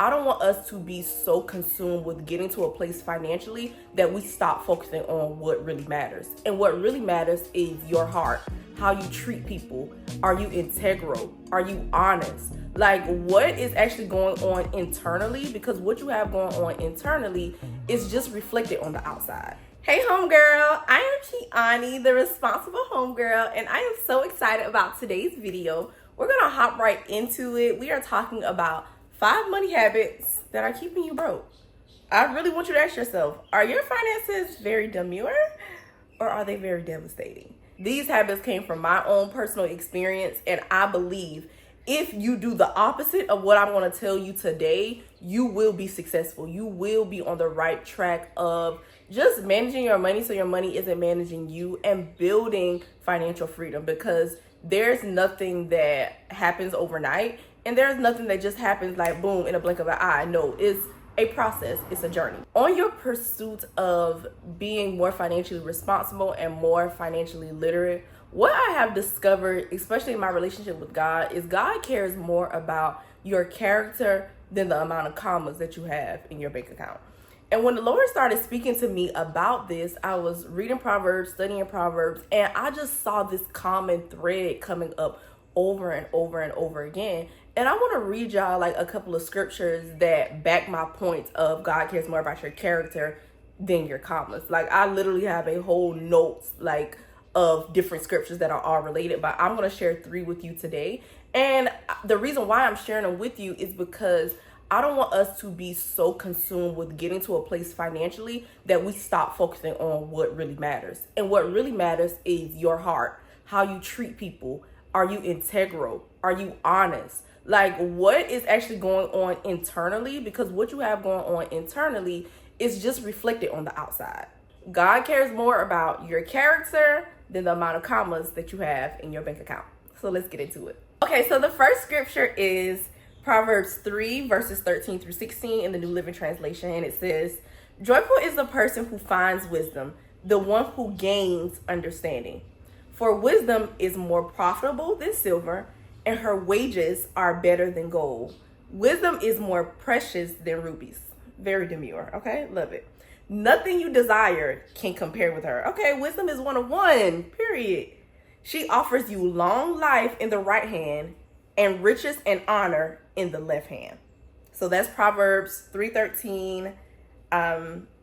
I don't want us to be so consumed with getting to a place financially that we stop focusing on what really matters. And what really matters is your heart, how you treat people. Are you integral? Are you honest? Like, what is actually going on internally? Because what you have going on internally is just reflected on the outside. Hey homegirl, I am Kiani, the responsible homegirl, and I am so excited about today's video. We're gonna hop right into it. We are talking about 5 money habits that are keeping you broke. I really want you to ask yourself, are your finances very demure or are they very devastating? These habits came from my own personal experience, and I believe if you do the opposite of what I'm going to tell you today, you will be successful. You will be on the right track of just managing your money so your money isn't managing you, and building financial freedom, because there's nothing that happens overnight and there's nothing that just happens like boom in a blink of an eye. No, it's a process. It's a journey. On your pursuit of being more financially responsible and more financially literate, what I have discovered, especially in my relationship with God, is God cares more about your character than the amount of commas that you have in your bank account. And when the Lord started speaking to me about this, I was reading Proverbs, studying Proverbs, and I just saw this common thread coming up over and over and over again. And I want to read y'all like a couple of scriptures that back my point of God cares more about your character than your commas. Like, I literally have a whole notes like of different scriptures that are all related, but I'm going to share 3 with you today. And the reason why I'm sharing them with you is because I don't want us to be so consumed with getting to a place financially that we stop focusing on what really matters. And what really matters is your heart, how you treat people. Are you integral? Are you honest? Like, what is actually going on internally? Because what you have going on internally is just reflected on the outside. God cares more about your character than the amount of commas that you have in your bank account. So let's get into it. Okay, so the first scripture is Proverbs 3 verses 13 through 16 in the New Living Translation. And it says, "Joyful is the person who finds wisdom, the one who gains understanding. For wisdom is more profitable than silver, and her wages are better than gold. Wisdom is more precious than rubies." Very demure, okay? Love it. "Nothing you desire can compare with her." Okay, wisdom is one of one, period. "She offers you long life in the right hand and riches and honor in the left hand." So that's Proverbs 3:13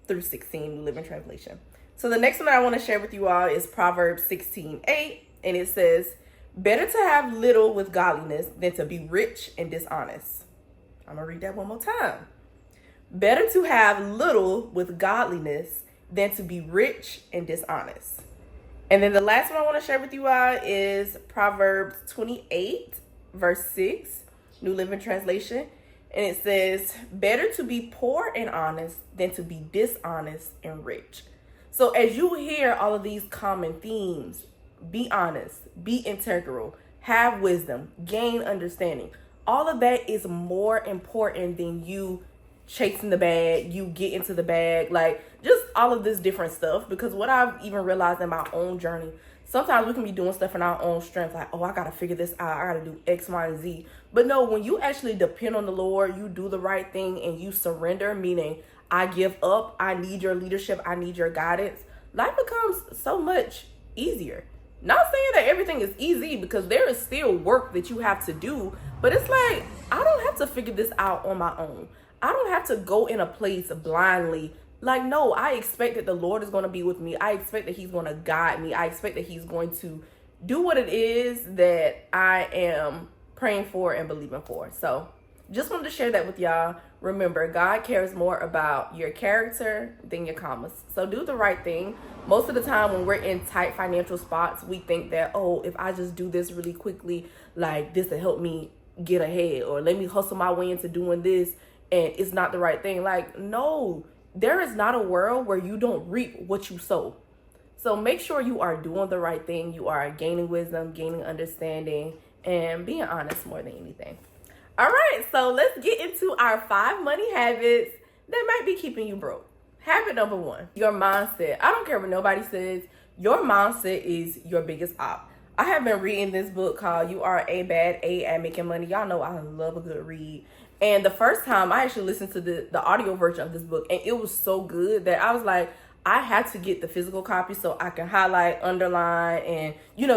through 16, New Living Translation. So the next one that I want to share with you all is Proverbs 16:8, and it says, "Better to have little with godliness than to be rich and dishonest." I'm going to read that one more time. "Better to have little with godliness than to be rich and dishonest." And then the last one I want to share with you all is Proverbs 28, verse 6, New Living Translation. And it says, "Better to be poor and honest than to be dishonest and rich." So as you hear all of these common themes, be honest, be integral, have wisdom, gain understanding. All of that is more important than you chasing the bag, you get into the bag, like just all of this different stuff. Because what I've even realized in my own journey, sometimes we can be doing stuff in our own strength, like, oh, I gotta figure this out, I gotta do X, Y, and Z. But no, when you actually depend on the Lord, you do the right thing and you surrender, meaning I give up, I need your leadership, I need your guidance, life becomes so much easier. Not saying that everything is easy, because there is still work that you have to do, but it's like, I don't have to figure this out on my own. I don't have to go in a place blindly. Like, no, I expect that the Lord is going to be with me. I expect that he's going to guide me. I expect that he's going to do what it is that I am praying for and believing for. So just wanted to share that with y'all. Remember, God cares more about your character than your commas. So do the right thing. Most of the time when we're in tight financial spots, we think that, oh, if I just do this really quickly, like this will help me get ahead, or let me hustle my way into doing this, and it's not the right thing. Like, no, there is not a world where you don't reap what you sow. So make sure you are doing the right thing. You are gaining wisdom, gaining understanding, and being honest more than anything. All right, so let's get into our 5 money habits that might be keeping you broke. Habit number 1, your mindset. I don't care what nobody says. Your mindset is your biggest op. I have been reading this book called You Are a Bad A at Making Money. Y'all know I love a good read. And the first time I actually listened to the audio version of this book, and it was so good that I was like, I had to get the physical copy so I can highlight, underline, and,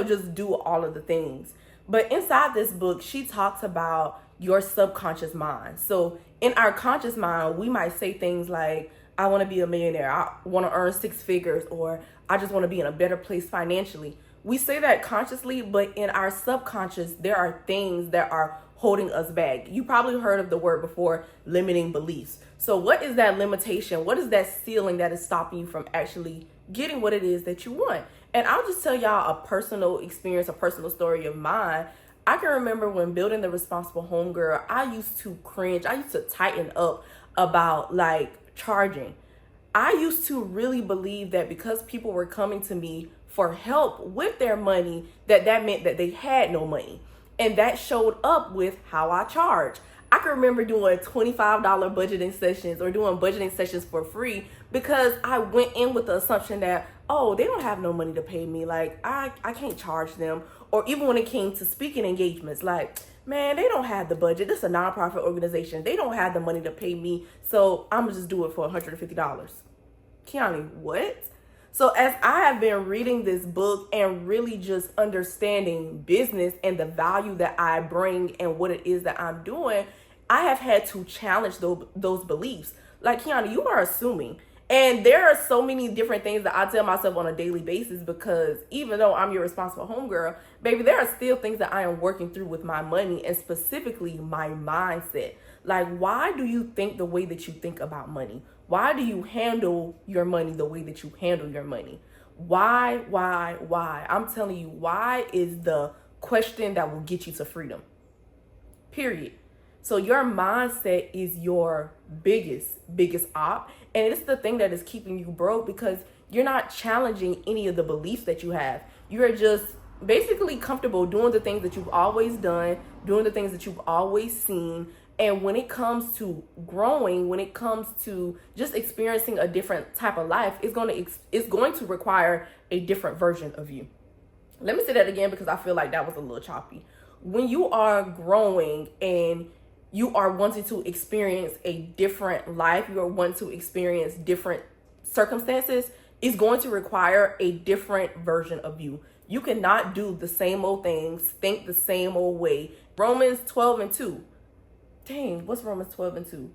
just do all of the things. But inside this book, she talks about your subconscious mind. So in our conscious mind, we might say things like, I want to be a millionaire. I want to earn 6 figures, or I just want to be in a better place financially. We say that consciously, but in our subconscious, there are things that are holding us back. You probably heard of the word before, limiting beliefs. So what is that limitation? What is that ceiling that is stopping you from actually getting what it is that you want? And I'll just tell y'all a personal experience, a personal story of mine. I can remember when building the Responsible Homegirl, I used to cringe. I used to tighten up about charging. I used to really believe that because people were coming to me for help with their money, that meant that they had no money. And that showed up with how I charge. I can remember doing $25 budgeting sessions or doing budgeting sessions for free because I went in with the assumption that, oh, they don't have no money to pay me. I can't charge them. Or even when it came to speaking engagements, man, they don't have the budget. This is a nonprofit organization. They don't have the money to pay me. So I'm going to just do it for $150. Kiani, what? So as I have been reading this book and really just understanding business and the value that I bring and what it is that I'm doing, I have had to challenge those beliefs. Kiana, you are assuming. And there are so many different things that I tell myself on a daily basis because even though I'm your responsible homegirl, baby, there are still things that I am working through with my money and specifically my mindset. Why do you think the way that you think about money? Why do you handle your money the way that you handle your money? Why? I'm telling you, why is the question that will get you to freedom. Period. So your mindset is your biggest op. And it's the thing that is keeping you broke because you're not challenging any of the beliefs that you have. You're just basically comfortable doing the things that you've always done, doing the things that you've always seen. And when it comes to growing, when it comes to just experiencing a different type of life, it's going to require a different version of you. Let me say that again because I feel like that was a little choppy. When you are growing and you are wanting to experience a different life, you are wanting to experience different circumstances, it's going to require a different version of you. You cannot do the same old things, think the same old way. Romans 12:2. Dang, what's Romans 12:2?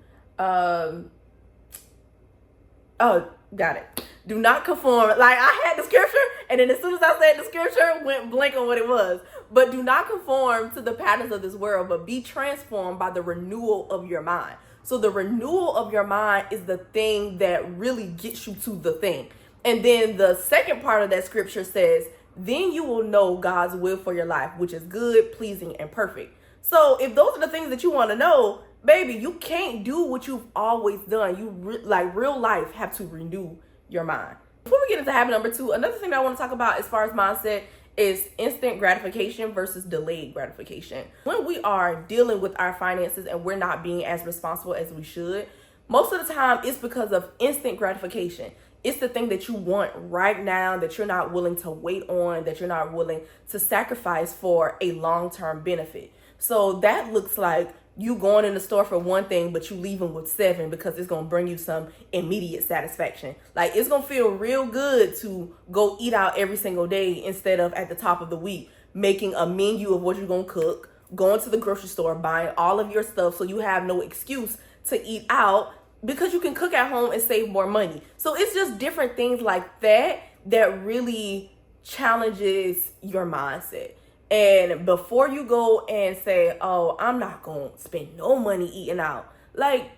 Oh, got it. Do not conform. I had the scripture, and then as soon as I said the scripture, went blank on what it was. But do not conform to the patterns of this world, but be transformed by the renewal of your mind. So the renewal of your mind is the thing that really gets you to the thing. And then the second part of that scripture says, then you will know God's will for your life, which is good, pleasing, and perfect. So if those are the things that you want to know, baby, you can't do what you've always done. Real life have to renew your mind. Before we get into habit number 2, another thing that I want to talk about as far as mindset is instant gratification versus delayed gratification. When we are dealing with our finances and we're not being as responsible as we should, most of the time it's because of instant gratification. It's the thing that you want right now that you're not willing to wait on, that you're not willing to sacrifice for a long-term benefit. So that looks like you going in the store for one thing, but you leaving with 7 because it's going to bring you some immediate satisfaction. It's going to feel real good to go eat out every single day instead of at the top of the week, making a menu of what you're going to cook, going to the grocery store, buying all of your stuff so you have no excuse to eat out because you can cook at home and save more money. So it's just different things like that that really challenges your mindset. And before you go and say, oh, I'm not going to spend no money eating out.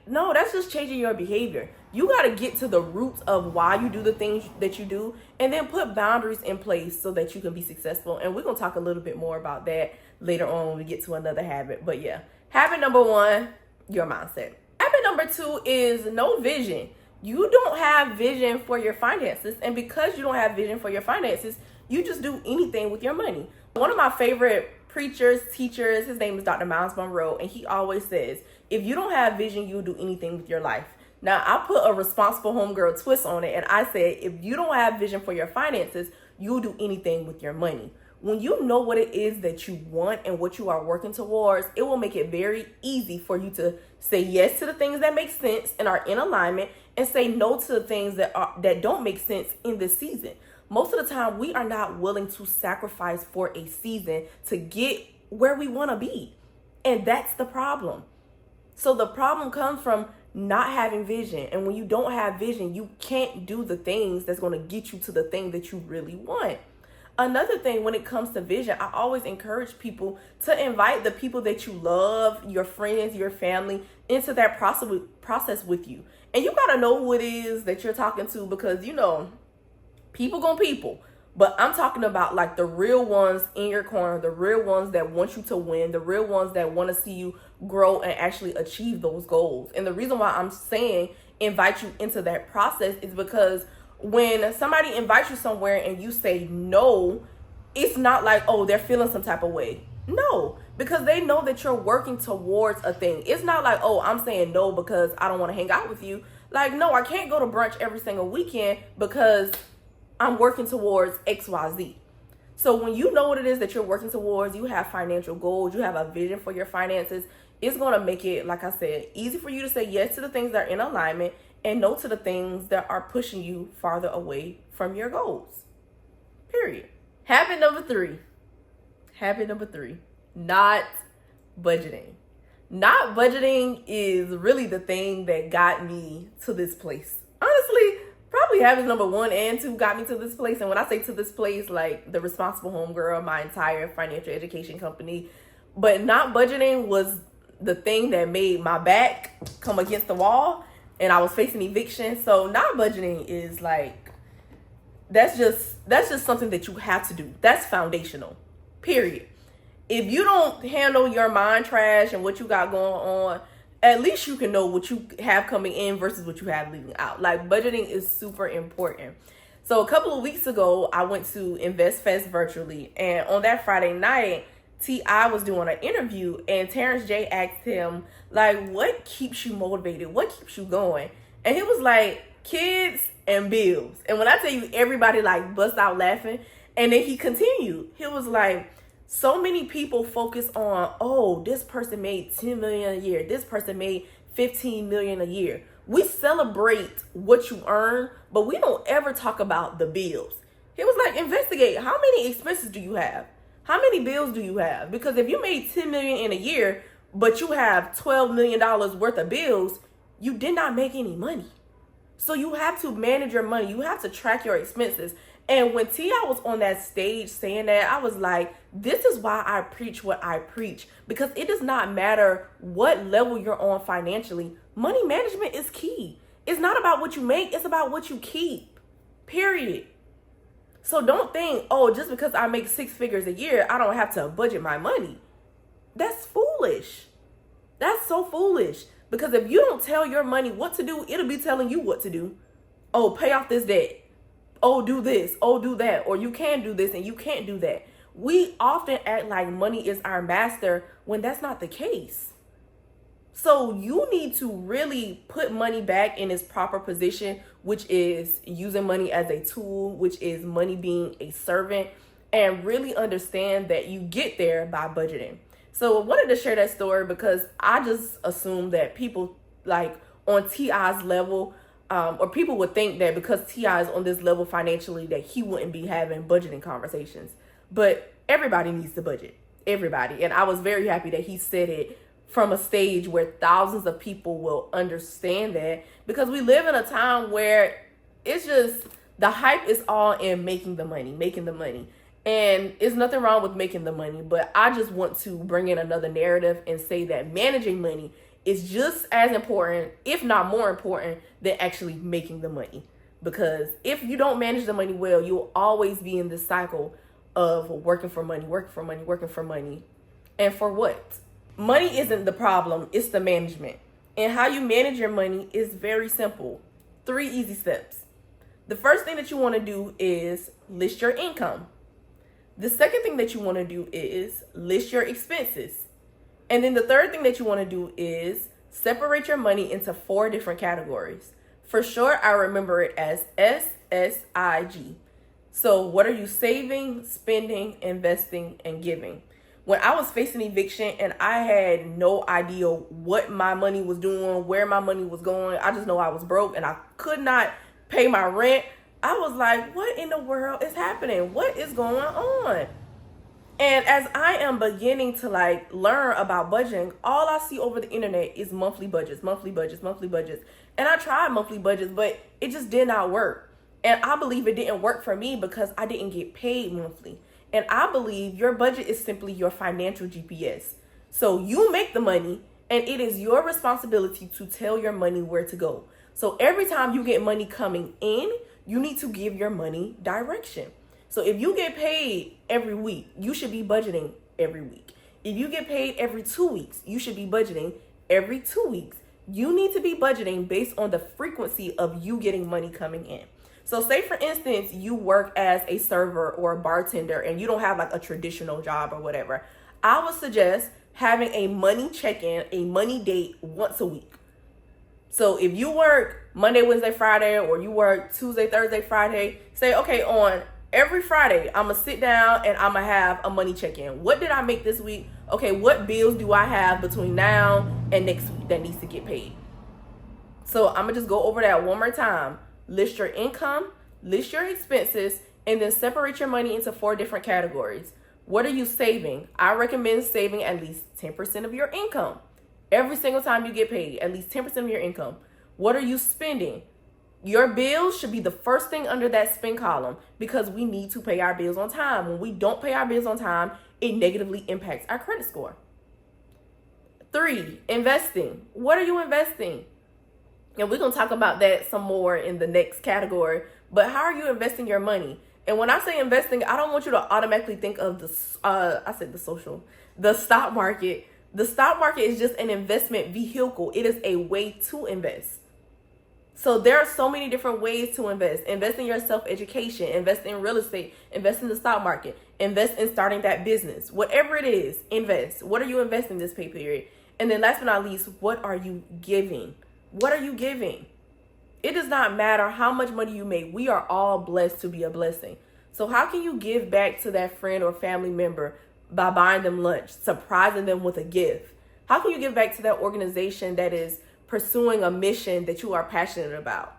No, that's just changing your behavior. You got to get to the roots of why you do the things that you do and then put boundaries in place so that you can be successful. And we're going to talk a little bit more about that later on when we get to another habit. But yeah, habit number 1, your mindset. Habit number 2 is no vision. You don't have vision for your finances. And because you don't have vision for your finances, you just do anything with your money. One of my favorite preachers, teachers, his name is Dr. Miles Monroe, and he always says, if you don't have vision, you'll do anything with your life. Now, I put a responsible homegirl twist on it, and I said, if you don't have vision for your finances, you'll do anything with your money. When you know what it is that you want and what you are working towards, it will make it very easy for you to say yes to the things that make sense and are in alignment, and say no to the things that don't make sense in this season. Most of the time, we are not willing to sacrifice for a season to get where we want to be. And that's the problem. So the problem comes from not having vision. And when you don't have vision, you can't do the things that's going to get you to the thing that you really want. Another thing, when it comes to vision, I always encourage people to invite the people that you love, your friends, your family, into that process with you. And you got to know who it is that you're talking to, because, people gonna people. But I'm talking about like the real ones in your corner, the real ones that want you to win, the real ones that want to see you grow and actually achieve those goals. And the reason why I'm saying invite you into that process is because when somebody invites you somewhere and you say no, it's not like, oh, they're feeling some type of way. No, because they know that you're working towards a thing. It's not like, oh, I'm saying no because I don't want to hang out with you. Like, no, I can't go to brunch every single weekend because I'm working towards XYZ. So when you know what it is that you're working towards, you have financial goals, you have a vision for your finances, it's going to make it, like I said, easy for you to say yes to the things that are in alignment and no to the things that are pushing you farther away from your goals. Period. Habit number three, not budgeting. Not budgeting is really the thing that got me to this place. Honestly, probably habits number 1 and 2 got me to this place. And when I say to this place, like the Responsible Homegirl, my entire financial education company. But not budgeting was the thing that made my back come against the wall and I was facing eviction. So not budgeting is like, that's just something that you have to do. That's foundational, period. If you don't handle your mind trash and what you got going on, at least you can know what you have coming in versus what you have leaving out. Like, budgeting is super important. So a couple of weeks ago, I went to Invest Fest virtually. And on that Friday night, T.I. was doing an interview and Terrence J asked him, like, what keeps you motivated? What keeps you going? And he was like, kids and bills. And when I tell you, everybody like bust out laughing. And then he continued. He was like, so many people focus on, oh, this person made 10 million a year. This person made 15 million a year. We celebrate what you earn, but we don't ever talk about the bills. He was like, investigate. How many expenses do you have? How many bills do you have? Because if you made 10 million in a year, but you have $12 million worth of bills, you did not make any money. So you have to manage your money. You have to track your expenses. And when T.I. was on that stage saying that, I was like, this is why I preach what I preach. Because it does not matter what level you're on financially. Money management is key. It's not about what you make. It's about what you keep. Period. So don't think, oh, just because I make 6 figures a year, I don't have to budget my money. That's foolish. That's so foolish. Because if you don't tell your money what to do, it'll be telling you what to do. Oh, pay off this debt. Oh, do this. Oh, do that. Or you can do this and you can't do that. We often act like money is our master when that's not the case. So you need to really put money back in its proper position, which is using money as a tool, which is money being a servant, and really understand that you get there by budgeting. So I wanted to share that story because I just assumed that people like on T.I.'s level, or people would think that because T.I. is on this level financially that he wouldn't be having budgeting conversations. But everybody needs to budget. Everybody. And I was very happy that he said it from a stage where thousands of people will understand that, because we live in a time where it's just the hype is all in making the money. And it's nothing wrong with making the money, but I just want to bring in another narrative and say that managing money is just as important, if not more important, than actually making the money. Because if you don't manage the money well, you'll always be in this cycle of working for money. And for what? Money isn't the problem, it's the management. And how you manage your money is very simple. 3 easy steps. The first thing that you want to do is list your income. The second thing that you want to do is list your expenses. And then the third thing that you want to do is separate your money into 4 different categories. For short, I remember it as SSIG. So what are you saving, spending, investing, and giving? When I was facing eviction and I had no idea what my money was doing, where my money was going, I just know I was broke and I could not pay my rent. I was like, what in the world is happening? What is going on? And as I am beginning to learn about budgeting, all I see over the internet is monthly budgets, monthly budgets, monthly budgets. And I tried monthly budgets, but it just did not work. And I believe it didn't work for me because I didn't get paid monthly. And I believe your budget is simply your financial GPS. So you make the money and it is your responsibility to tell your money where to go. So every time you get money coming in, you need to give your money direction. So if you get paid every week, you should be budgeting every week. If you get paid every 2 weeks, you should be budgeting every 2 weeks. You need to be budgeting based on the frequency of you getting money coming in. So say for instance, you work as a server or a bartender and you don't have a traditional job or whatever. I would suggest having a money check-in, a money date once a week. So if you work Monday, Wednesday, Friday, or you work Tuesday, Thursday, Friday, say, okay, on every Friday, I'm going to sit down and I'm going to have a money check-in. What did I make this week? Okay, what bills do I have between now and next week that needs to get paid? So I'm going to just go over that one more time. List your income, list your expenses, and then separate your money into 4 different categories. What are you saving? I recommend saving at least 10% of your income. Every single time you get paid, at least 10% of your income. What are you spending? Your bills should be the first thing under that spend column because we need to pay our bills on time. When we don't pay our bills on time, it negatively impacts our credit score. 3, investing. What are you investing? And we're going to talk about that some more in the next category. But how are you investing your money? And when I say investing, I don't want you to automatically think of the stock market. The stock market is just an investment vehicle. It is a way to invest. So there are so many different ways to invest. Invest in your self-education, invest in real estate, invest in the stock market, invest in starting that business. Whatever it is, invest. What are you investing this pay period? And then last but not least, what are you giving? What are you giving? It does not matter how much money you make. We are all blessed to be a blessing. So how can you give back to that friend or family member by buying them lunch, surprising them with a gift? How can you give back to that organization that is pursuing a mission that you are passionate about?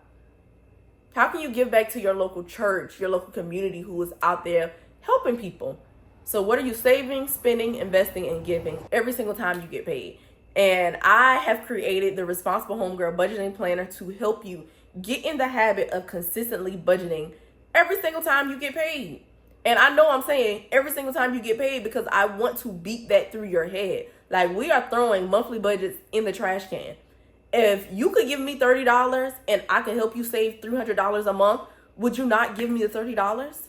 How can you give back to your local church, your local community who is out there helping people? So what are you saving, spending, investing, and giving every single time you get paid? And I have created the Responsible Homegirl Budgeting Planner to help you get in the habit of consistently budgeting every single time you get paid. And I know I'm saying every single time you get paid because I want to beat that through your head. We are throwing monthly budgets in the trash can. If you could give me $30 and I can help you save $300 a month, would you not give me the $30?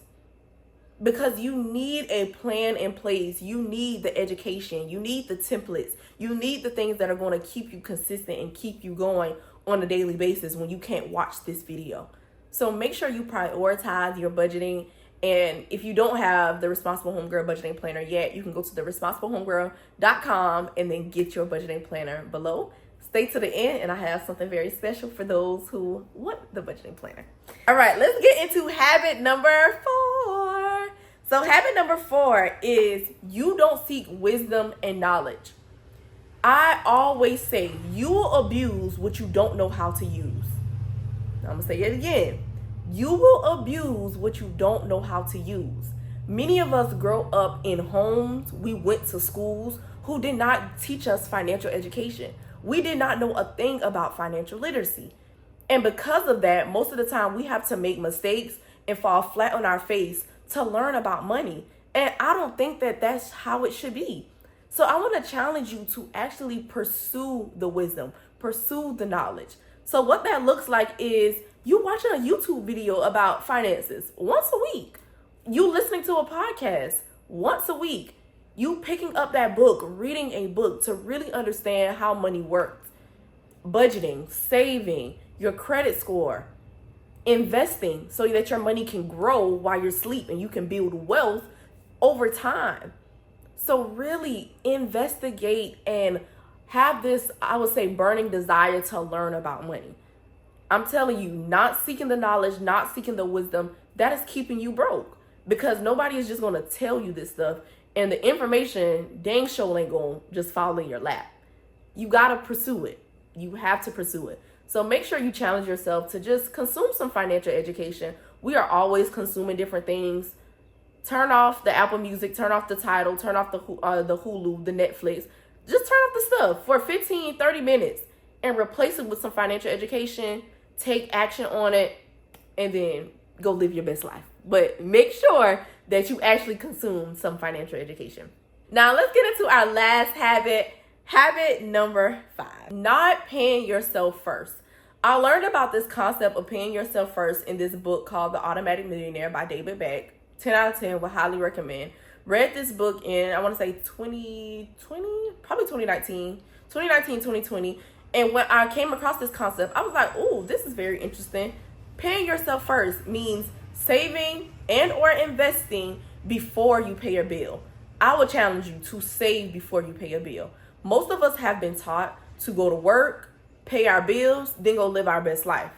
Because you need a plan in place. You need the education. You need the templates. You need the things that are going to keep you consistent and keep you going on a daily basis when you can't watch this video. So make sure you prioritize your budgeting. And if you don't have the Responsible Homegirl Budgeting Planner yet, you can go to theresponsiblehomegirl.com and then get your budgeting planner below. Stay to the end, and I have something very special for those who want the budgeting planner. All right, let's get into habit number 4. So habit number 4 is you don't seek wisdom and knowledge. I always say you will abuse what you don't know how to use. I'm going to say it again. You will abuse what you don't know how to use. Many of us grow up in homes, we went to schools who did not teach us financial education. We did not know a thing about financial literacy. And because of that, most of the time we have to make mistakes and fall flat on our face to learn about money. And I don't think that that's how it should be. So I want to challenge you to actually pursue the wisdom, pursue the knowledge. So what that looks like is you watching a YouTube video about finances once a week. You listening to a podcast once a week. You picking up that book, reading a book to really understand how money works. Budgeting, saving, your credit score, investing so that your money can grow while you're asleep and you can build wealth over time. So really investigate and have this, I would say, burning desire to learn about money. I'm telling you, not seeking the knowledge, not seeking the wisdom that is keeping you broke, because nobody is just going to tell you this stuff, and the information dang sure ain't going to just fall in your lap. You got to pursue it. You have to pursue it. So make sure you challenge yourself to just consume some financial education. We are always consuming different things. Turn off the Apple Music, turn off the Tidal, turn off the Hulu, the Netflix. Just turn off the stuff for 15, 30 minutes and replace it with some financial education. Take action on it and then go live your best life. But make sure that you actually consume some financial education. Now let's get into our last habit. Habit number 5, not paying yourself first. I learned about this concept of paying yourself first in this book called The Automatic Millionaire by David Beck. 10 out of 10, would highly recommend. Read this book in, I want to say 2020, probably 2019, 2020. And when I came across this concept, I was like, oh, this is very interesting. Paying yourself first means saving and or investing before you pay your bill. I would challenge you to save before you pay your bill. Most of us have been taught to go to work, pay our bills, then go live our best life.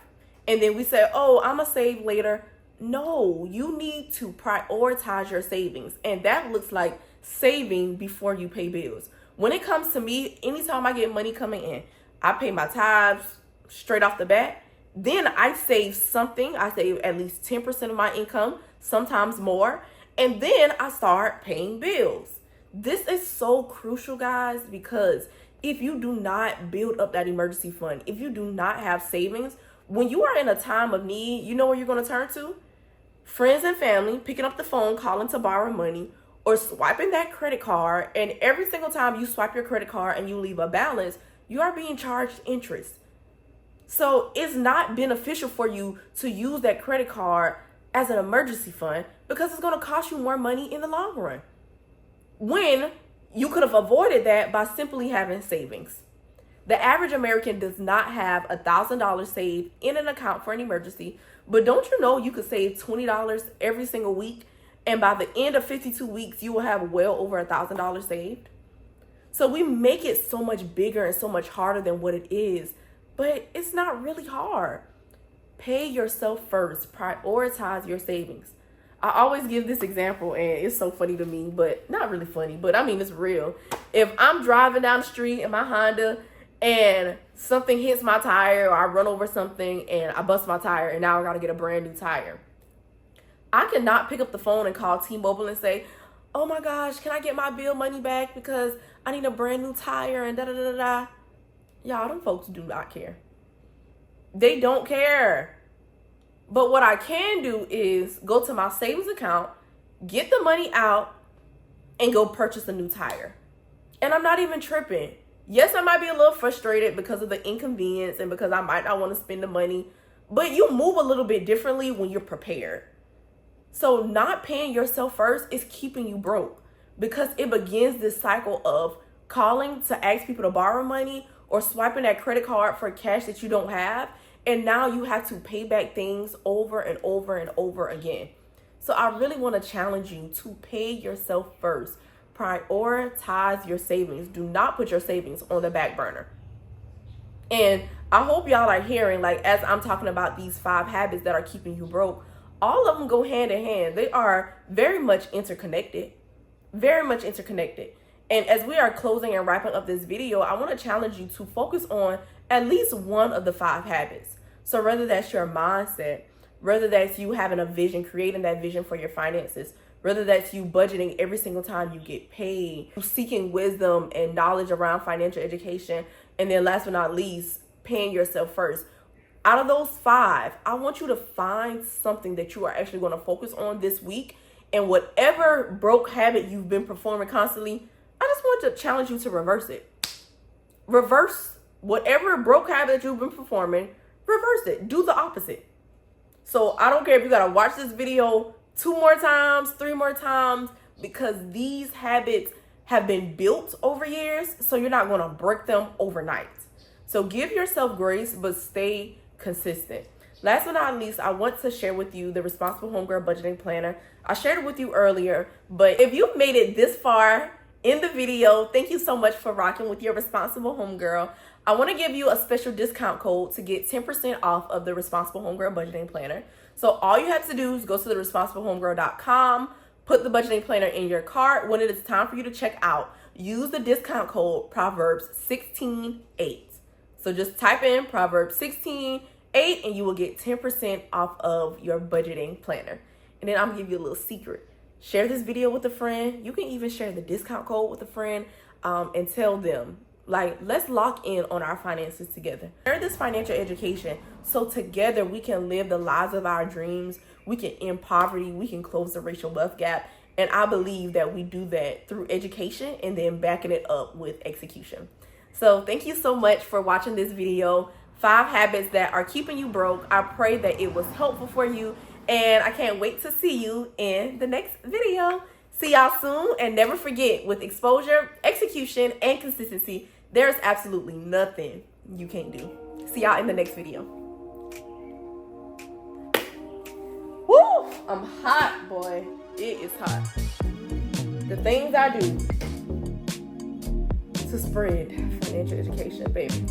And then we say, oh, I'm going to save later. No, you need to prioritize your savings. And that looks like saving before you pay bills. When it comes to me, anytime I get money coming in, I pay my tithes straight off the bat. Then I save something. I save at least 10% of my income, sometimes more. And then I start paying bills. This is so crucial, guys, because if you do not build up that emergency fund, if you do not have savings, when you are in a time of need, you know where you're going to turn to? Friends and family, picking up the phone, calling to borrow money, or swiping that credit card. And every single time you swipe your credit card and you leave a balance, you are being charged interest. So it's not beneficial for you to use that credit card as an emergency fund, because it's going to cost you more money in the long run, when you could have avoided that by simply having savings. The average American does not have $1,000 saved in an account for an emergency, but don't you know you could save $20 every single week, and by the end of 52 weeks, you will have well over $1,000 saved? So we make it so much bigger and so much harder than what it is, but it's not really hard. Pay yourself first. Prioritize your savings. I always give this example, and it's so funny to me, but not really funny, but I mean, it's real. If I'm driving down the street in my Honda and something hits my tire, or I run over something and I bust my tire, and now I got to get a brand new tire, I cannot pick up the phone and call T-Mobile and say, oh my gosh, can I get my bill money back because I need a brand new tire and da-da-da-da-da. Y'all, them folks do not care. They don't care. But what I can do is go to my savings account, get the money out, and go purchase a new tire. And I'm not even tripping. Yes, I might be a little frustrated because of the inconvenience and because I might not want to spend the money, but you move a little bit differently when you're prepared. So not paying yourself first is keeping you broke, because it begins this cycle of calling to ask people to borrow money or swiping that credit card for cash that you don't have. And now you have to pay back things over and over and over again. So I really want to challenge you to pay yourself first. Prioritize your savings. Do not put your savings on the back burner. And I hope y'all are hearing, like, as I'm talking about these 5 habits that are keeping you broke, all of them go hand in hand. They are very much interconnected. Very much interconnected. And as we are closing and wrapping up this video, I want to challenge you to focus on at least one of the 5 habits. So whether that's your mindset, whether that's you having a vision, creating that vision for your finances, whether that's you budgeting every single time you get paid, seeking wisdom and knowledge around financial education, and then last but not least, paying yourself first. Out of those 5, I want you to find something that you are actually going to focus on this week. And whatever broke habit you've been performing constantly, I just want to challenge you to reverse it. Reverse whatever broke habit that you've been performing, reverse it. Do the opposite. So I don't care if you got to watch this video 2 more times, 3 more times, because these habits have been built over years. So you're not going to break them overnight. So give yourself grace, but stay consistent. Last but not least, I want to share with you the Responsible Homegirl Budgeting Planner. I shared it with you earlier, but if you've made it this far in the video, thank you so much for rocking with your Responsible Homegirl. I want to give you a special discount code to get 10% off of the Responsible Homegirl Budgeting Planner. So all you have to do is go to the responsiblehomegirl.com, put the budgeting planner in your cart. When it is time for you to check out, use the discount code Proverbs 16:8. So just type in Proverbs 16:8 and you will get 10% off of your budgeting planner. And then I'm gonna give you a little secret. Share this video with a friend. You can even share the discount code with a friend and tell them, like, let's lock in on our finances together. Share this financial education so together we can live the lives of our dreams. We can end poverty. We can close the racial wealth gap. And I believe that we do that through education and then backing it up with execution. So thank you so much for watching this video. 5 habits that are keeping you broke. I pray that it was helpful for you. And I can't wait to see you in the next video. See y'all soon. And never forget, with exposure, execution, and consistency, there's absolutely nothing you can't do. See y'all in the next video. Woo! I'm hot, boy. It is hot. The things I do to spread financial education, baby.